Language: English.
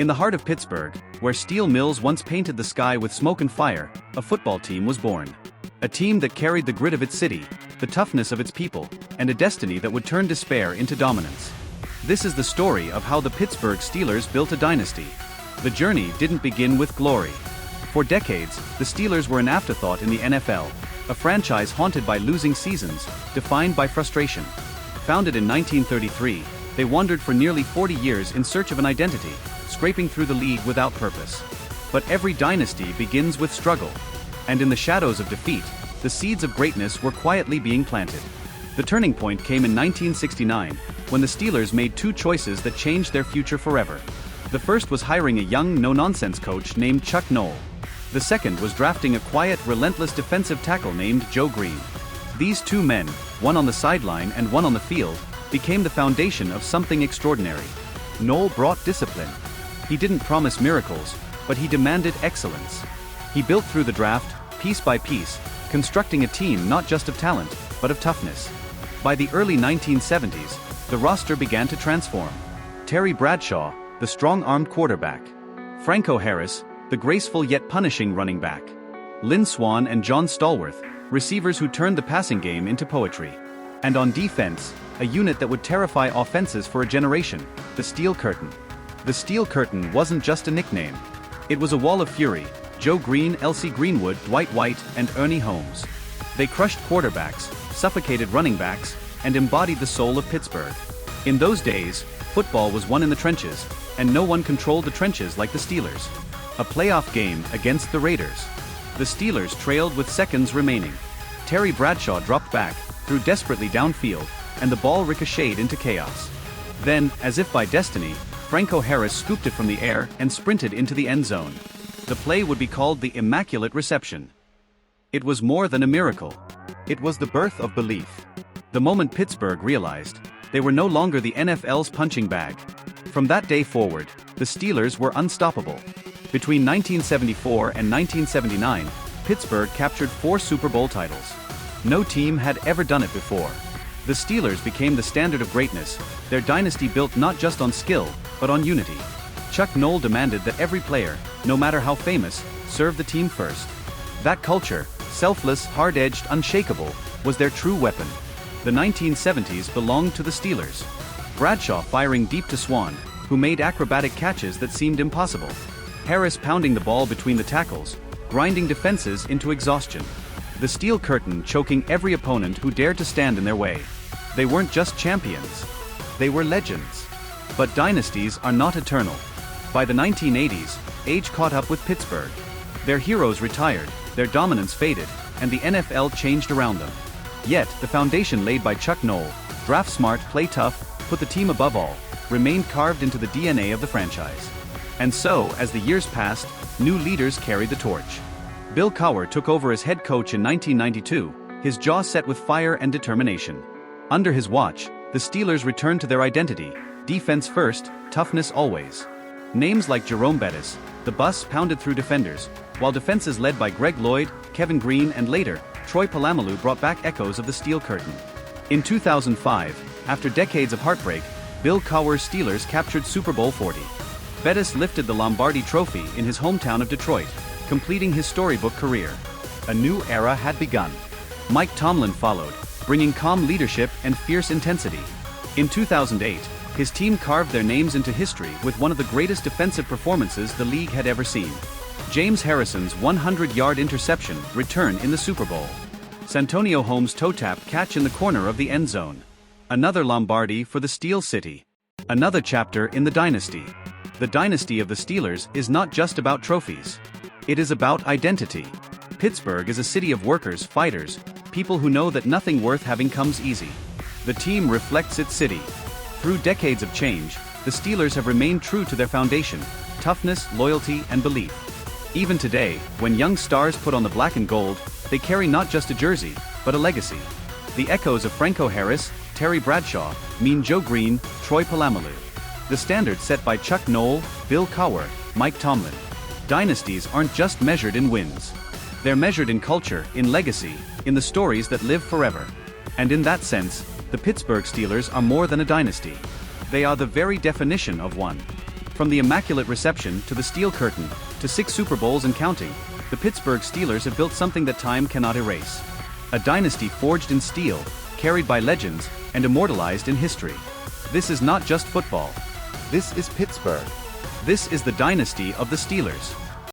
In the heart of Pittsburgh, where steel mills once painted the sky with smoke and fire, a football team was born. A team that carried the grit of its city, the toughness of its people, and a destiny that would turn despair into dominance. This is the story of how the Pittsburgh Steelers built a dynasty. The journey didn't begin with glory. For decades, the Steelers were an afterthought in the NFL, a franchise haunted by losing seasons, defined by frustration. Founded in 1933, they wandered for nearly 40 years in search of an identity, scraping through the league without purpose. But every dynasty begins with struggle. And in the shadows of defeat, the seeds of greatness were quietly being planted. The turning point came in 1969, when the Steelers made two choices that changed their future forever. The first was hiring a young, no-nonsense coach named Chuck Noll. The second was drafting a quiet, relentless defensive tackle named Joe Green. These two men, one on the sideline and one on the field, became the foundation of something extraordinary. Noll brought discipline. He didn't promise miracles, but he demanded excellence. He built through the draft, piece by piece, constructing a team not just of talent, but of toughness. By the early 1970s, the roster began to transform. Terry Bradshaw, the strong-armed quarterback. Franco Harris, the graceful yet punishing running back. Lynn Swann and John Stallworth, receivers who turned the passing game into poetry. And on defense, a unit that would terrify offenses for a generation, the Steel Curtain. The Steel Curtain wasn't just a nickname. It was a wall of fury: Joe Green, L.C. Greenwood, Dwight White, and Ernie Holmes. They crushed quarterbacks, suffocated running backs, and embodied the soul of Pittsburgh. In those days, football was won in the trenches, and no one controlled the trenches like the Steelers. A playoff game against the Raiders. The Steelers trailed with seconds remaining. Terry Bradshaw dropped back, threw desperately downfield, and the ball ricocheted into chaos. Then, as if by destiny, Franco Harris scooped it from the air and sprinted into the end zone. The play would be called the Immaculate Reception. It was more than a miracle. It was the birth of belief. The moment Pittsburgh realized they were no longer the NFL's punching bag. From that day forward, the Steelers were unstoppable. Between 1974 and 1979, Pittsburgh captured 4 Super Bowl titles. No team had ever done it before. The Steelers became the standard of greatness, their dynasty built not just on skill, but on unity. Chuck Noll demanded that every player, no matter how famous, serve the team first. That culture, selfless, hard-edged, unshakable, was their true weapon. The 1970s belonged to the Steelers. Bradshaw firing deep to Swann, who made acrobatic catches that seemed impossible. Harris pounding the ball between the tackles, grinding defenses into exhaustion. The Steel Curtain choking every opponent who dared to stand in their way. They weren't just champions. They were legends. But dynasties are not eternal. By the 1980s, age caught up with Pittsburgh. Their heroes retired, their dominance faded, and the NFL changed around them. Yet, the foundation laid by Chuck Noll, draft smart, play tough, put the team above all, remained carved into the DNA of the franchise. And so, as the years passed, new leaders carried the torch. Bill Cowher took over as head coach in 1992, his jaw set with fire and determination. Under his watch, the Steelers returned to their identity: defense first, toughness always. Names like Jerome Bettis, the bus pounded through defenders, while defenses led by Greg Lloyd, Kevin Green, and later, Troy Polamalu brought back echoes of the Steel Curtain. In 2005, after decades of heartbreak, Bill Cowher's Steelers captured Super Bowl 40. Bettis lifted the Lombardi Trophy in his hometown of Detroit, completing his storybook career. A new era had begun. Mike Tomlin followed, bringing calm leadership and fierce intensity. In 2008, his team carved their names into history with one of the greatest defensive performances the league had ever seen. James Harrison's 100-yard interception return in the Super Bowl. Santonio Holmes' toe-tap catch in the corner of the end zone. Another Lombardi for the Steel City. Another chapter in the dynasty. The dynasty of the Steelers is not just about trophies. It is about identity. Pittsburgh is a city of workers, fighters, people who know that nothing worth having comes easy. The team reflects its city. Through decades of change, the Steelers have remained true to their foundation: toughness, loyalty, and belief. Even today, when young stars put on the black and gold, they carry not just a jersey, but a legacy. The echoes of Franco Harris, Terry Bradshaw, mean Joe Green, Troy Polamalu. The standard set by Chuck Noll, Bill Cowher, Mike Tomlin. Dynasties aren't just measured in wins. They're measured in culture, in legacy, in the stories that live forever. And in that sense, the Pittsburgh Steelers are more than a dynasty. They are the very definition of one. From the immaculate reception to the steel curtain, to 6 Super Bowls and counting, the Pittsburgh Steelers have built something that time cannot erase. A dynasty forged in steel, carried by legends, and immortalized in history. This is not just football. This is Pittsburgh. This is the dynasty of the Steelers.